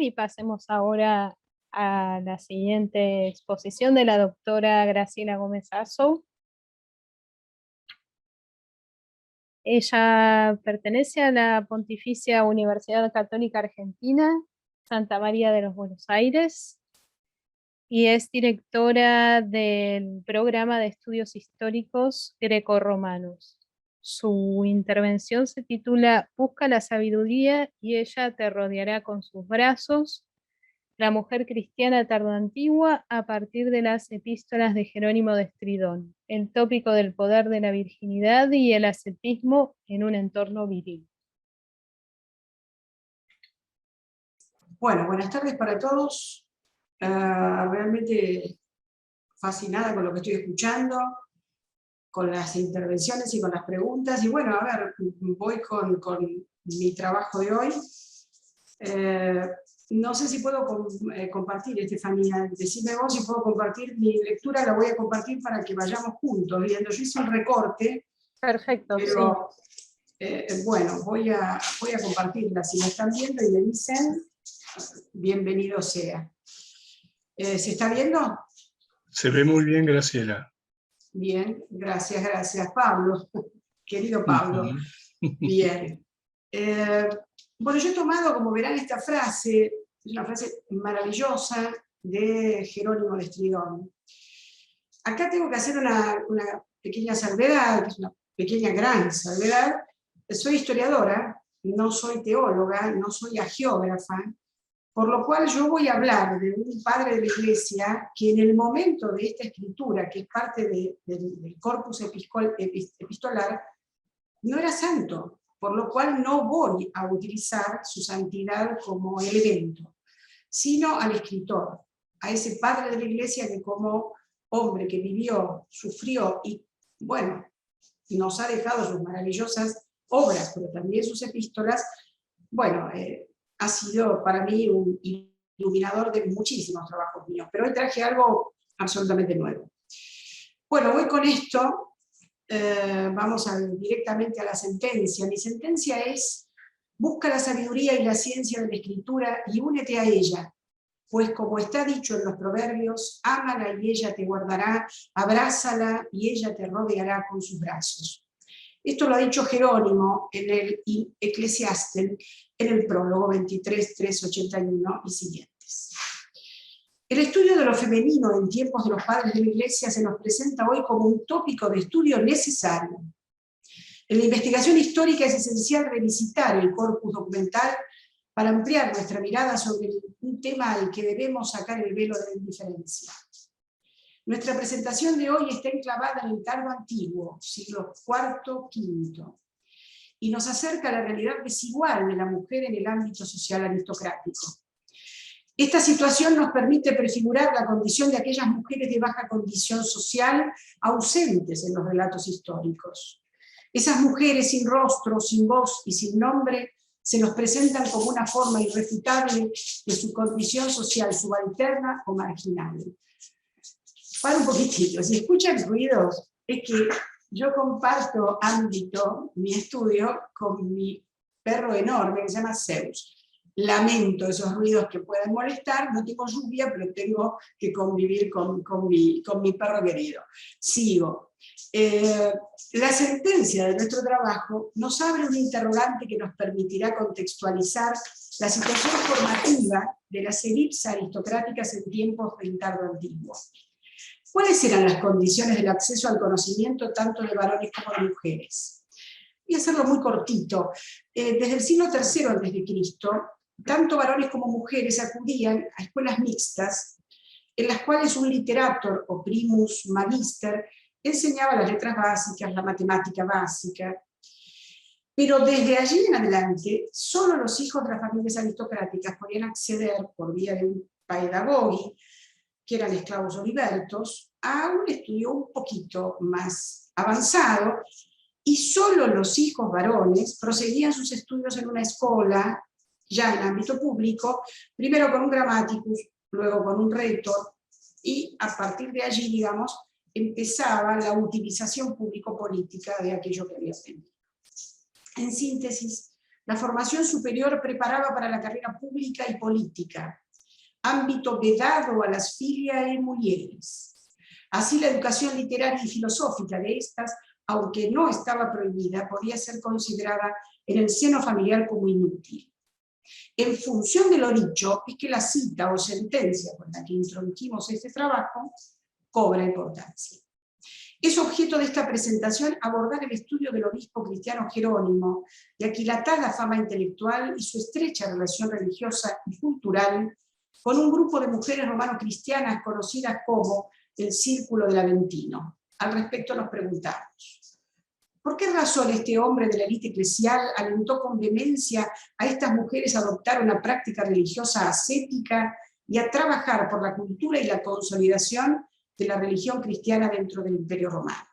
y pasemos ahora a la siguiente exposición de la doctora Graciela Gómez Azzow. Ella pertenece a la Pontificia Universidad Católica Argentina, Santa María de los Buenos Aires, y es directora del programa de estudios históricos grecorromanos. Su intervención se titula Busca la sabiduría y ella te rodeará con sus brazos. La mujer cristiana tardoantigua a partir de las epístolas de Jerónimo de Estridón, el tópico del poder de la virginidad y el ascetismo en un entorno viril. Bueno, buenas tardes para todos. Realmente fascinada con lo que estoy escuchando, con las intervenciones y con las preguntas. Y bueno, a ver, voy con mi trabajo de hoy. No sé si puedo compartir, Estefanía, decime vos si puedo compartir mi lectura, la voy a compartir para que vayamos juntos viendo. Yo hice un recorte. Perfecto, pero, sí. Bueno, voy a compartirla. Si me están viendo y me dicen, bienvenido sea. ¿Se está viendo? Se ve muy bien, Graciela. Bien, gracias. Pablo, querido Pablo. Bien. Bueno, yo he tomado, como verán, esta frase, es una frase maravillosa de Jerónimo de Estridón. Acá tengo que hacer una pequeña salvedad, que es una pequeña gran salvedad. Soy historiadora, no soy teóloga, no soy hagiógrafa, por lo cual yo voy a hablar de un padre de la Iglesia que en el momento de esta escritura, que es parte del corpus epistolar, no era santo, por lo cual no voy a utilizar su santidad como elemento, sino al escritor, a ese padre de la Iglesia que como hombre que vivió, sufrió y, bueno, nos ha dejado sus maravillosas obras, pero también sus epístolas, bueno, ha sido para mí un iluminador de muchísimos trabajos míos, pero hoy traje algo absolutamente nuevo. Bueno, voy con esto, vamos directamente a la sentencia. Mi sentencia es: busca la sabiduría y la ciencia de la escritura y únete a ella, pues como está dicho en los proverbios, ámala y ella te guardará, abrázala y ella te rodeará con sus brazos. Esto lo ha dicho Jerónimo en el Eclesiastés, en el prólogo 23, 381 y siguientes. El estudio de lo femenino en tiempos de los padres de la Iglesia se nos presenta hoy como un tópico de estudio necesario. En la investigación histórica es esencial revisitar el corpus documental para ampliar nuestra mirada sobre un tema al que debemos sacar el velo de la indiferencia. Nuestra presentación de hoy está enclavada en el tardo antiguo, siglo IV-V, y nos acerca a la realidad desigual de la mujer en el ámbito social aristocrático. Esta situación nos permite prefigurar la condición de aquellas mujeres de baja condición social ausentes en los relatos históricos. Esas mujeres sin rostro, sin voz y sin nombre se nos presentan como una forma irrefutable de su condición social subalterna o marginal. Para un poquitito, si escuchan ruidos, es que yo comparto ámbito, mi estudio, con mi perro enorme que se llama Zeus. Lamento esos ruidos que pueden molestar, no tengo lluvia, pero tengo que convivir con mi perro querido. Sigo. La sentencia de nuestro trabajo nos abre un interrogante que nos permitirá contextualizar la situación formativa de las élites aristocráticas en tiempos del tardo antiguo. ¿Cuáles eran las condiciones del acceso al conocimiento tanto de varones como de mujeres? Voy a hacerlo muy cortito. Desde el siglo III a.C., tanto varones como mujeres acudían a escuelas mixtas, en las cuales un literator o primus magister enseñaba las letras básicas, la matemática básica. Pero desde allí en adelante, solo los hijos de las familias aristocráticas podían acceder, por vía de un paedagogi, que eran esclavos o libertos, a un estudio un poquito más avanzado, y solo los hijos varones proseguían sus estudios en una escuela, ya en ámbito público, primero con un grammaticus, luego con un retor, y a partir de allí, digamos, empezaba la utilización público-política de aquello que había aprendido. En síntesis, La formación superior preparaba para la carrera pública y política, ámbito vedado a las filias y mujeres. Así la educación literaria y filosófica de estas, aunque no estaba prohibida, podía ser considerada en el seno familiar como inútil. En función de lo dicho, es que la cita o sentencia con la que introdujimos este trabajo cobra importancia. Es objeto de esta presentación abordar el estudio del obispo cristiano Jerónimo, de aquilatada fama intelectual y su estrecha relación religiosa y cultural con un grupo de mujeres romano-cristianas conocidas como el Círculo del Aventino. Al respecto nos preguntamos, ¿por qué razón este hombre de la élite eclesial alentó con vehemencia a estas mujeres a adoptar una práctica religiosa ascética y a trabajar por la cultura y la consolidación de la religión cristiana dentro del Imperio Romano?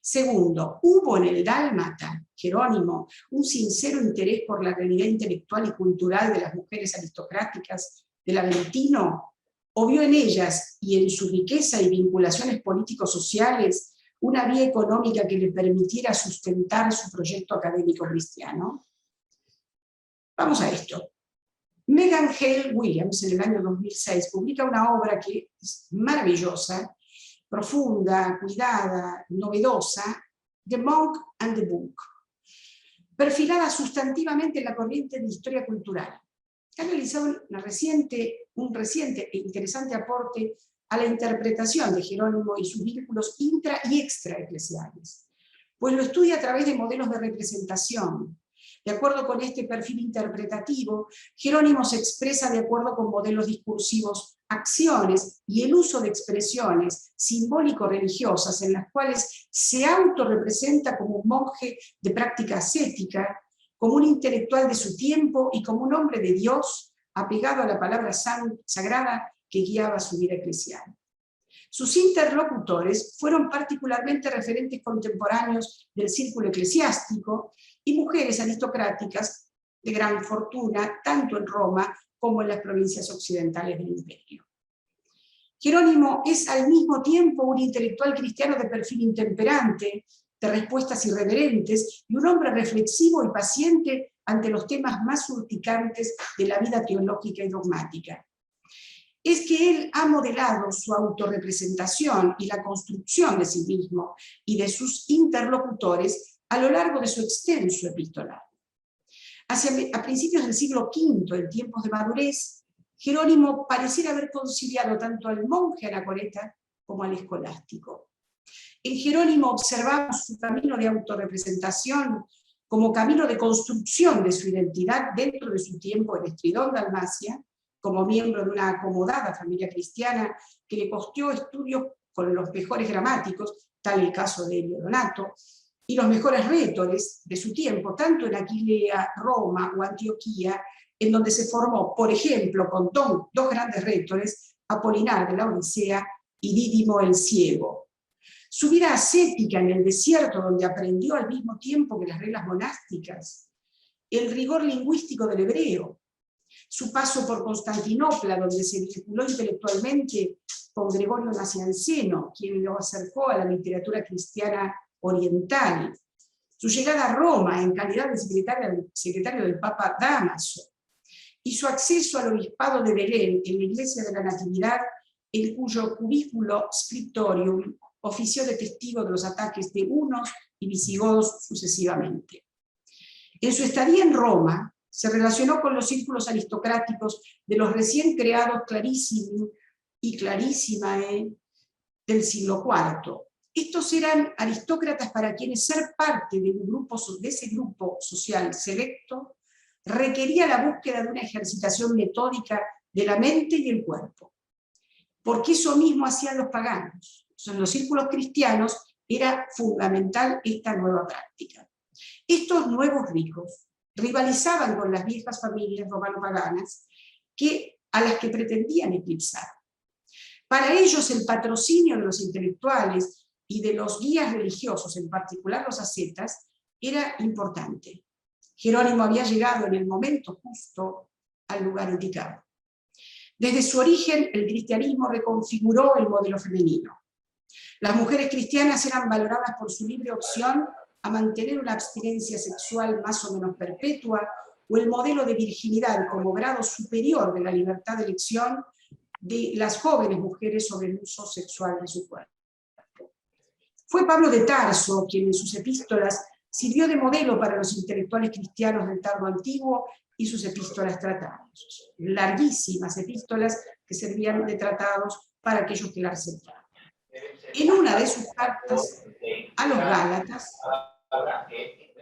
Segundo, ¿hubo en el dálmata, Jerónimo, un sincero interés por la realidad intelectual y cultural de las mujeres aristocráticas del Aventino? ¿O vio en ellas y en su riqueza y vinculaciones político-sociales una vía económica que le permitiera sustentar su proyecto académico cristiano? Vamos a esto. Megan Hale Williams, en el año 2006, publica una obra que es maravillosa, profunda, cuidada, novedosa, The Monk and the Book, perfilada sustantivamente en la corriente de historia cultural. Ha realizado un reciente e interesante aporte a la interpretación de Jerónimo y sus vínculos intra- y extraeclesiales, pues lo estudia a través de modelos de representación. De acuerdo con este perfil interpretativo, Jerónimo se expresa de acuerdo con modelos discursivos, acciones y el uso de expresiones simbólico-religiosas en las cuales se autorrepresenta como un monje de práctica ascética, como un intelectual de su tiempo y como un hombre de Dios apegado a la palabra sagrada que guiaba su vida eclesial. Sus interlocutores fueron particularmente referentes contemporáneos del círculo eclesiástico y mujeres aristocráticas de gran fortuna, tanto en Roma como en las provincias occidentales del imperio. Jerónimo es al mismo tiempo un intelectual cristiano de perfil intemperante, de respuestas irreverentes, y un hombre reflexivo y paciente ante los temas más urticantes de la vida teológica y dogmática. Es que él ha modelado su autorrepresentación y la construcción de sí mismo y de sus interlocutores a lo largo de su extenso epistolario. A principios del siglo V, en tiempos de madurez, Jerónimo pareciera haber conciliado tanto al monje anacoreta como al escolástico. En Jerónimo observamos su camino de autorrepresentación como camino de construcción de su identidad dentro de su tiempo en Estridón, Dalmacia, como miembro de una acomodada familia cristiana que le costeó estudios con los mejores gramáticos, tal el caso de Elio Donato, y los mejores rétores de su tiempo, tanto en Aquilea, Roma o Antioquía, en donde se formó, por ejemplo, con dos grandes rétores, Apolinar de la Odisea y Dídimo el Ciego. Su vida ascética en el desierto, donde aprendió al mismo tiempo que las reglas monásticas, el rigor lingüístico del hebreo, su paso por Constantinopla, donde se vinculó intelectualmente con Gregorio Nacianceno, quien lo acercó a la literatura cristiana oriental, su llegada a Roma en calidad de secretario del Papa Dámaso, y su acceso al obispado de Belén en la Iglesia de la Natividad, en cuyo cubículo scriptorium ofició de testigo de los ataques de hunos y visigodos sucesivamente. En su estadía en Roma, se relacionó con los círculos aristocráticos de los recién creados Clarissimi y Clarissimae del siglo IV. Estos eran aristócratas para quienes ser parte de ese grupo social selecto requería la búsqueda de una ejercitación metódica de la mente y el cuerpo. Porque eso mismo hacían los paganos. En los círculos cristianos era fundamental esta nueva práctica. Estos nuevos ricos rivalizaban con las viejas familias romano-paganas a las que pretendían eclipsar. Para ellos el patrocinio de los intelectuales y de los guías religiosos, en particular los ascetas, era importante. Jerónimo había llegado en el momento justo al lugar indicado. Desde su origen, el cristianismo reconfiguró el modelo femenino. Las mujeres cristianas eran valoradas por su libre opción a mantener una abstinencia sexual más o menos perpetua, o el modelo de virginidad como grado superior de la libertad de elección de las jóvenes mujeres sobre el uso sexual de su cuerpo. Fue Pablo de Tarso quien en sus epístolas sirvió de modelo para los intelectuales cristianos del tardo antiguo y sus epístolas tratados. Larguísimas epístolas que servían de tratados para aquellos que las aceptaban. En una de sus cartas a los Gálatas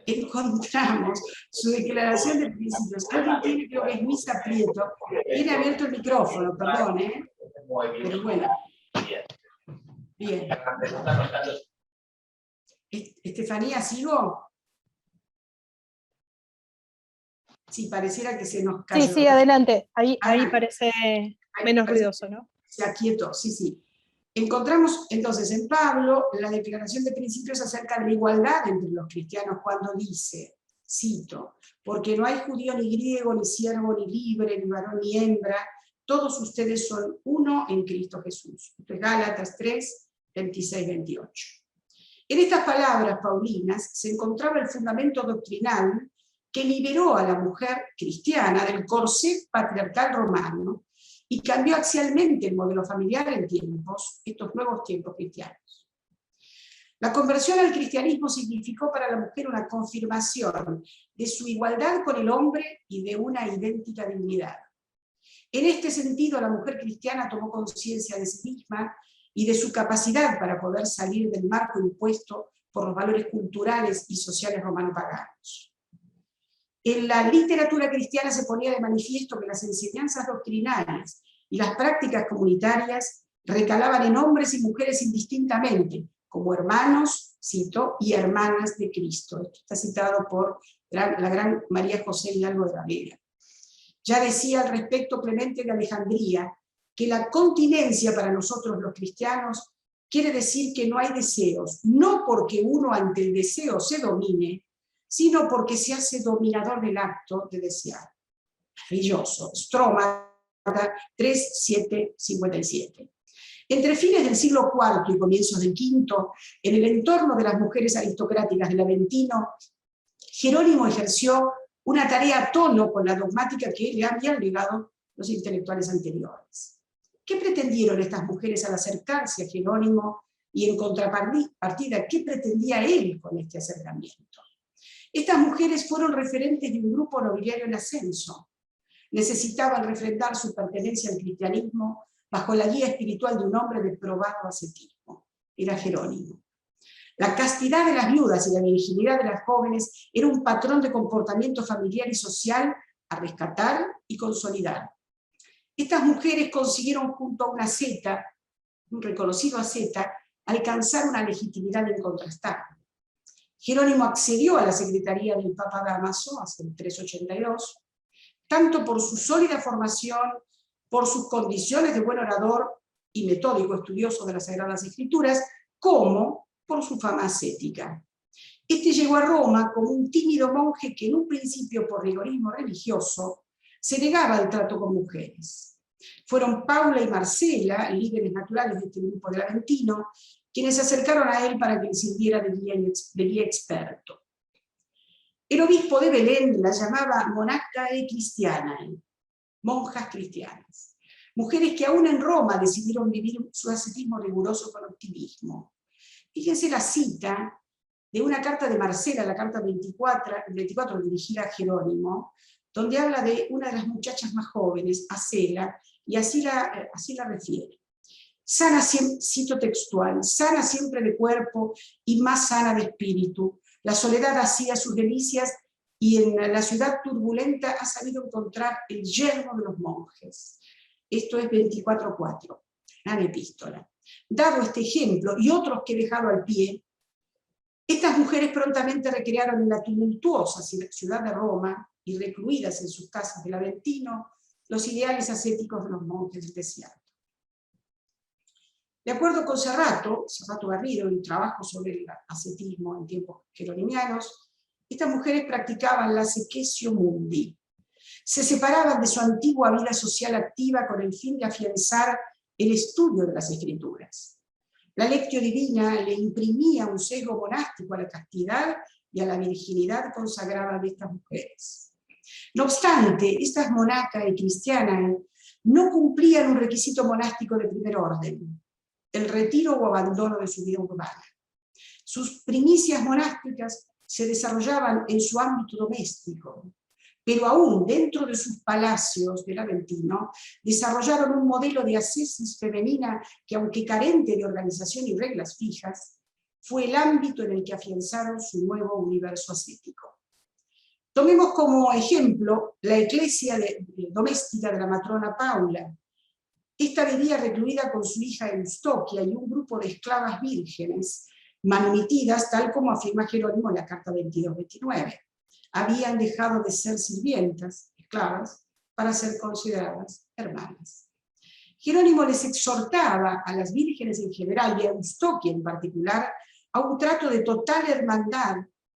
encontramos su declaración de principios. Alguien tiene, creo que es Misa Prieto, tiene abierto el micrófono, perdón, pero bueno. Bien. Estefanía, ¿sigo? Sí, pareciera que se nos cayó. Sí, adelante. Ahí parece menos ruidoso, ¿no? Se aquietó, sí. Encontramos entonces en Pablo la declaración de principios acerca de la igualdad entre los cristianos cuando dice, cito, porque no hay judío ni griego, ni siervo ni libre, ni varón ni hembra, todos ustedes son uno en Cristo Jesús. Esto es Gálatas 3, 26, 28. En estas palabras paulinas se encontraba el fundamento doctrinal que liberó a la mujer cristiana del corsé patriarcal romano y cambió axialmente el modelo familiar en estos nuevos tiempos cristianos. La conversión al cristianismo significó para la mujer una confirmación de su igualdad con el hombre y de una idéntica dignidad. En este sentido, la mujer cristiana tomó conciencia de sí misma y de su capacidad para poder salir del marco impuesto por los valores culturales y sociales romano-paganos. En la literatura cristiana se ponía de manifiesto que las enseñanzas doctrinales y las prácticas comunitarias recalaban en hombres y mujeres indistintamente, como hermanos, cito, y hermanas de Cristo. Esto está citado por la gran María José Hidalgo de la Vega. Ya decía al respecto Clemente de Alejandría que la continencia para nosotros los cristianos quiere decir que no hay deseos, no porque uno ante el deseo se domine, sino porque se hace dominador del acto de desear. Maravilloso. Strómaga 3, 7, 57. Entre fines del siglo IV y comienzos del V, en el entorno de las mujeres aristocráticas del Aventino, Jerónimo ejerció una tarea a tono con la dogmática que le habían legado los intelectuales anteriores. ¿Qué pretendieron estas mujeres al acercarse a Jerónimo y en contrapartida, qué pretendía él con este acercamiento? Estas mujeres fueron referentes de un grupo nobiliario en ascenso. Necesitaban refrendar su pertenencia al cristianismo bajo la guía espiritual de un hombre de probado ascetismo. Era Jerónimo. La castidad de las viudas y la virginidad de las jóvenes era un patrón de comportamiento familiar y social a rescatar y consolidar. Estas mujeres consiguieron junto a un asceta, un reconocido asceta, alcanzar una legitimidad incontrastable. Jerónimo accedió a la secretaría del Papa Dámaso, hace el 382, tanto por su sólida formación, por sus condiciones de buen orador y metódico estudioso de las Sagradas Escrituras, como por su fama ascética. Este llegó a Roma como un tímido monje que en un principio por rigorismo religioso se negaba al trato con mujeres. Fueron Paula y Marcela, líderes naturales de este grupo del Aventino, quienes se acercaron a él para que le sirviera de guía experto. El obispo de Belén la llamaba monacae cristianae, monjas cristianas, mujeres que aún en Roma decidieron vivir su ascetismo riguroso con optimismo. Fíjense la cita de una carta de Marcela, la carta 24 dirigida a Jerónimo, donde habla de una de las muchachas más jóvenes, Acela, y así la refiere. Sana, cito textual, sana siempre de cuerpo y más sana de espíritu. La soledad hacía sus delicias y en la ciudad turbulenta ha sabido encontrar el yermo de los monjes. Esto es 24:4, gran epístola. Dado este ejemplo y otros que he dejado al pie, estas mujeres prontamente recrearon en la tumultuosa ciudad de Roma y recluidas en sus casas del Aventino los ideales ascéticos de los monjes del desierto. De acuerdo con Serrato Garrido, en trabajo sobre el ascetismo en tiempos jeronimianos, estas mujeres practicaban la secesio mundi. Se separaban de su antigua vida social activa con el fin de afianzar el estudio de las Escrituras. La Lectio Divina le imprimía un sesgo monástico a la castidad y a la virginidad consagrada de estas mujeres. No obstante, estas monacas y cristianas no cumplían un requisito monástico de primer orden, el retiro o abandono de su vida urbana. Sus primicias monásticas se desarrollaban en su ámbito doméstico, pero aún dentro de sus palacios del Aventino desarrollaron un modelo de ascesis femenina que, aunque carente de organización y reglas fijas, fue el ámbito en el que afianzaron su nuevo universo ascético. Tomemos como ejemplo la eclesia doméstica de la matrona Paula. Esta vivía recluida con su hija Eustoquia y un grupo de esclavas vírgenes, manumitidas, tal como afirma Jerónimo en la carta 22-29. Habían dejado de ser sirvientas, esclavas, para ser consideradas hermanas. Jerónimo les exhortaba a las vírgenes en general y a Eustoquia en particular a un trato de total hermandad,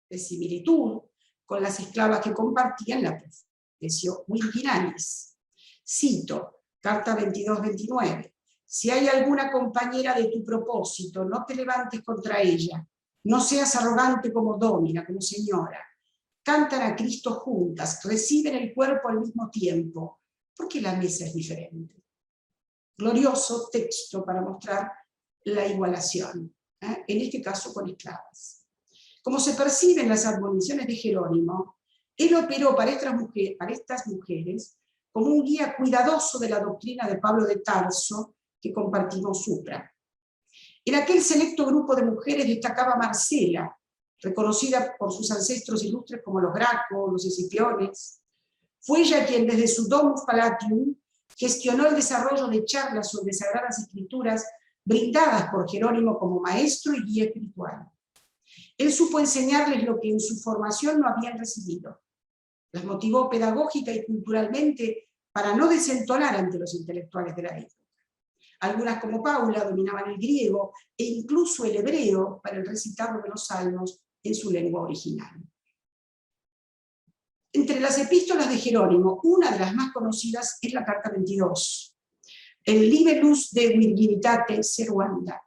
de similitud, con las esclavas que compartían la profesio virginalis. Cito, carta 22-29. Si hay alguna compañera de tu propósito, no te levantes contra ella, no seas arrogante como domina, como señora. Cantan a Cristo juntas, reciben el cuerpo al mismo tiempo, porque la mesa es diferente. Glorioso texto para mostrar la igualación, en este caso con esclavas. Como se perciben las admoniciones de Jerónimo, él operó para estas mujeres como un guía cuidadoso de la doctrina de Pablo de Tarso, que compartimos supra. En aquel selecto grupo de mujeres destacaba Marcela, reconocida por sus ancestros ilustres como los Gracos, los Escipiones. Fue ella quien desde su Domus Palatium gestionó el desarrollo de charlas sobre Sagradas Escrituras brindadas por Jerónimo como maestro y guía espiritual. Él supo enseñarles lo que en su formación no habían recibido. Las motivó pedagógica y culturalmente para no desentonar ante los intelectuales de la época. Algunas, como Paula, dominaban el griego e incluso el hebreo para el recitado de los salmos en su lengua original. Entre las epístolas de Jerónimo, una de las más conocidas es la carta 22, el Libellus de Virginitate Seruanda,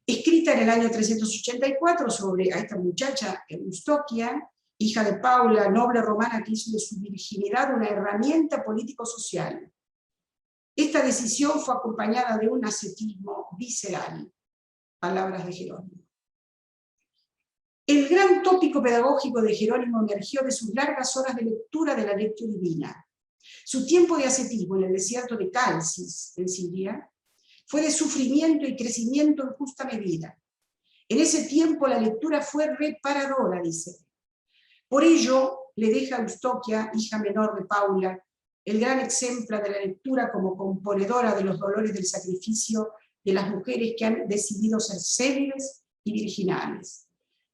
escrita en el año 384 sobre a esta muchacha Eustoquia, hija de Paula, noble romana que hizo de su virginidad una herramienta político-social. Esta decisión fue acompañada de un ascetismo visceral. Palabras de Jerónimo. El gran tópico pedagógico de Jerónimo emergió de sus largas horas de lectura de la Lectio Divina. Su tiempo de ascetismo en el desierto de Calcis, en Siria, fue de sufrimiento y crecimiento en justa medida. En ese tiempo la lectura fue reparadora, dice. Por ello le deja a Eustoquia, hija menor de Paula, el gran ejemplo de la lectura como componedora de los dolores del sacrificio de las mujeres que han decidido ser céliles y virginales.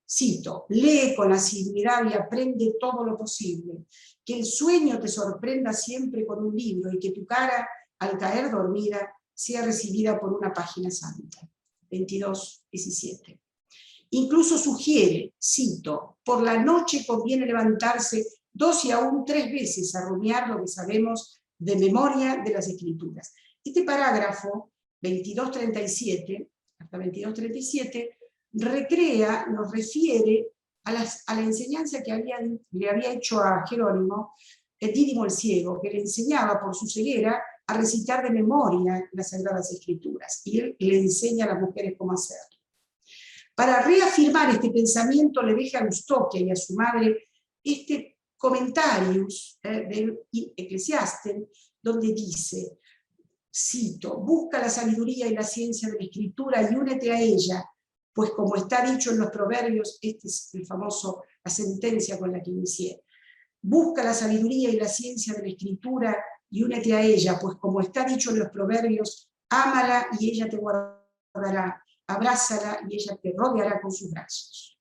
Cito, lee con asiduidad y aprende todo lo posible, que el sueño te sorprenda siempre con un libro y que tu cara, al caer dormida, sea recibida por una página santa. 22:17. Incluso sugiere, cito, por la noche conviene levantarse 2 y aún 3 veces a rumiar lo que sabemos de memoria de las Escrituras. Este parágrafo, 22:37, hasta 22:37, nos refiere a la enseñanza que le había hecho a Jerónimo Dídimo el ciego, que le enseñaba por su ceguera a recitar de memoria las Sagradas Escrituras, y él le enseña a las mujeres cómo hacerlo. Para reafirmar este pensamiento le deja a Eustoquia y a su madre este comentarios del Eclesiastes, donde dice, cito, busca la sabiduría y la ciencia de la Escritura y únete a ella, pues como está dicho en los Proverbios, este es la sentencia con la que inicié, busca la sabiduría y la ciencia de la Escritura y únete a ella, pues como está dicho en los Proverbios, ámala y ella te guardará, abrázala y ella te rodeará con sus brazos.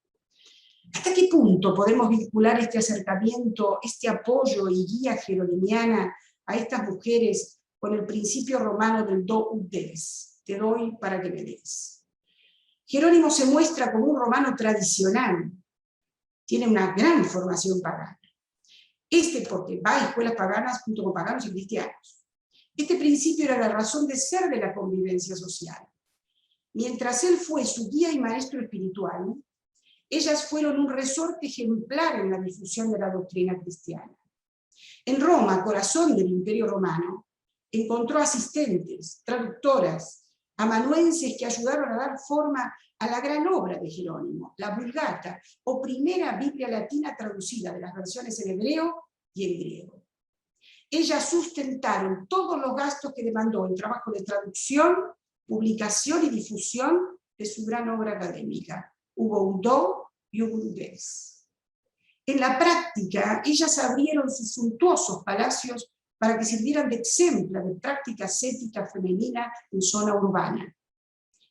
¿Hasta qué punto podemos vincular este acercamiento, este apoyo y guía jeronimiana a estas mujeres con el principio romano del do ut des, te doy para que me des? Jerónimo se muestra como un romano tradicional, tiene una gran formación pagana. Porque va a escuelas paganas junto con paganos y cristianos. Este principio era la razón de ser de la convivencia social. Mientras él fue su guía y maestro espiritual, ellas fueron un resorte ejemplar en la difusión de la doctrina cristiana. En Roma, corazón del Imperio Romano, encontró asistentes, traductoras, amanuenses que ayudaron a dar forma a la gran obra de Jerónimo, la Vulgata, o primera Biblia latina traducida de las versiones en hebreo y en griego. Ellas sustentaron todos los gastos que demandó el trabajo de traducción, publicación y difusión de su gran obra académica. Hubo un do y hubo un des. En la práctica, ellas abrieron sus suntuosos palacios para que sirvieran de ejemplo de práctica ascética femenina en zona urbana.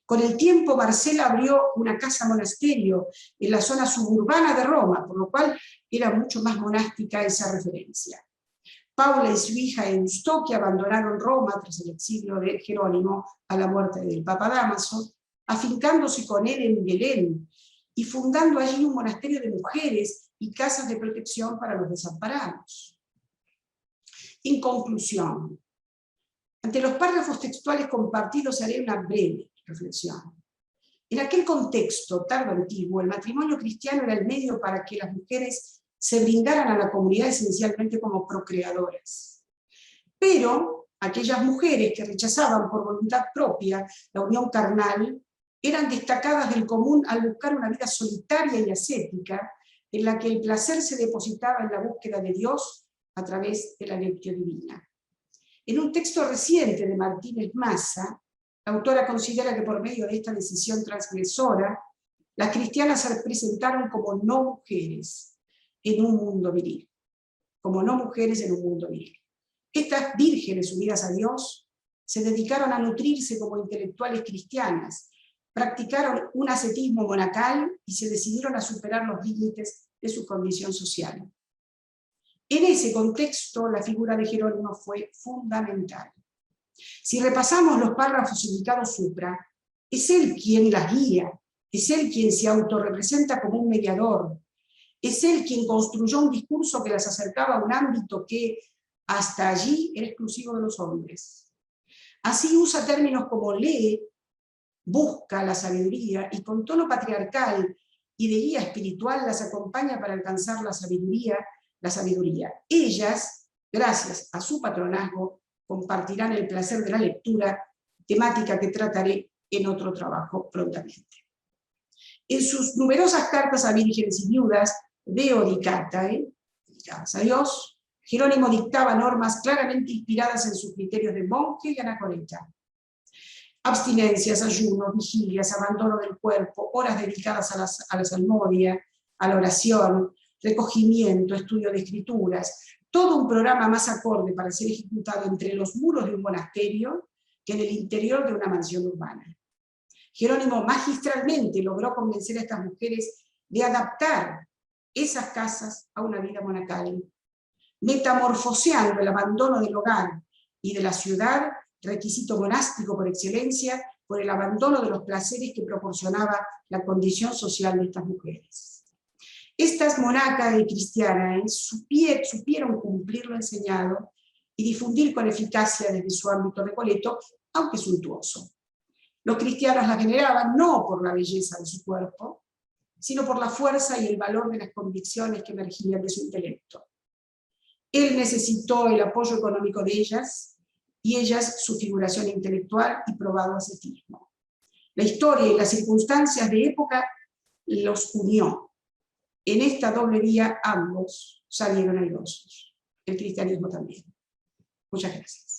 Con el tiempo, Marcela abrió una casa monasterio en la zona suburbana de Roma, por lo cual era mucho más monástica esa referencia. Paula y su hija Eustoquia abandonaron Roma tras el exilio de Jerónimo a la muerte del Papa Dámaso, afincándose con él en Belén y fundando allí un monasterio de mujeres y casas de protección para los desamparados. En conclusión, ante los párrafos textuales compartidos haré una breve reflexión. En aquel contexto tardo antiguo, el matrimonio cristiano era el medio para que las mujeres se brindaran a la comunidad esencialmente como procreadoras. Pero aquellas mujeres que rechazaban por voluntad propia la unión carnal eran destacadas del común al buscar una vida solitaria y ascética en la que el placer se depositaba en la búsqueda de Dios a través de la lectio divina. En un texto reciente de Martínez Massa, la autora considera que por medio de esta decisión transgresora, las cristianas se presentaron como no mujeres en un mundo viril. Como no mujeres en un mundo viril. Estas vírgenes unidas a Dios se dedicaron a nutrirse como intelectuales cristianas, practicaron un ascetismo monacal y se decidieron a superar los límites de su condición social. En ese contexto, la figura de Jerónimo fue fundamental. Si repasamos los párrafos indicados supra, es él quien las guía, es él quien se autorrepresenta como un mediador, es él quien construyó un discurso que las acercaba a un ámbito que hasta allí era exclusivo de los hombres. Así usa términos como lee, busca la sabiduría y con tono patriarcal y de guía espiritual las acompaña para alcanzar la sabiduría. Ellas, gracias a su patronazgo, compartirán el placer de la lectura, temática que trataré en otro trabajo prontamente. En sus numerosas cartas a vírgenes y viudas, Deo Dicatae, dedicadas a Dios, Jerónimo dictaba normas claramente inspiradas en sus criterios de monje y anacoreta. Abstinencias, ayunos, vigilias, abandono del cuerpo, horas dedicadas a la salmodia, a la oración, recogimiento, estudio de escrituras, todo un programa más acorde para ser ejecutado entre los muros de un monasterio que en el interior de una mansión urbana. Jerónimo magistralmente logró convencer a estas mujeres de adaptar esas casas a una vida monacal, metamorfoseando el abandono del hogar y de la ciudad, requisito monástico por excelencia, por el abandono de los placeres que proporcionaba la condición social de estas mujeres. Estas monacas y cristianas supieron cumplir lo enseñado y difundir con eficacia desde su ámbito recoleto, aunque suntuoso. Los cristianos la veneraban no por la belleza de su cuerpo, sino por la fuerza y el valor de las convicciones que emergían de su intelecto. Él necesitó el apoyo económico de ellas, y ellas su figuración intelectual y probado ascetismo. La historia y las circunstancias de época los unió. En esta doble vía ambos salieron airosos. El cristianismo también. Muchas gracias.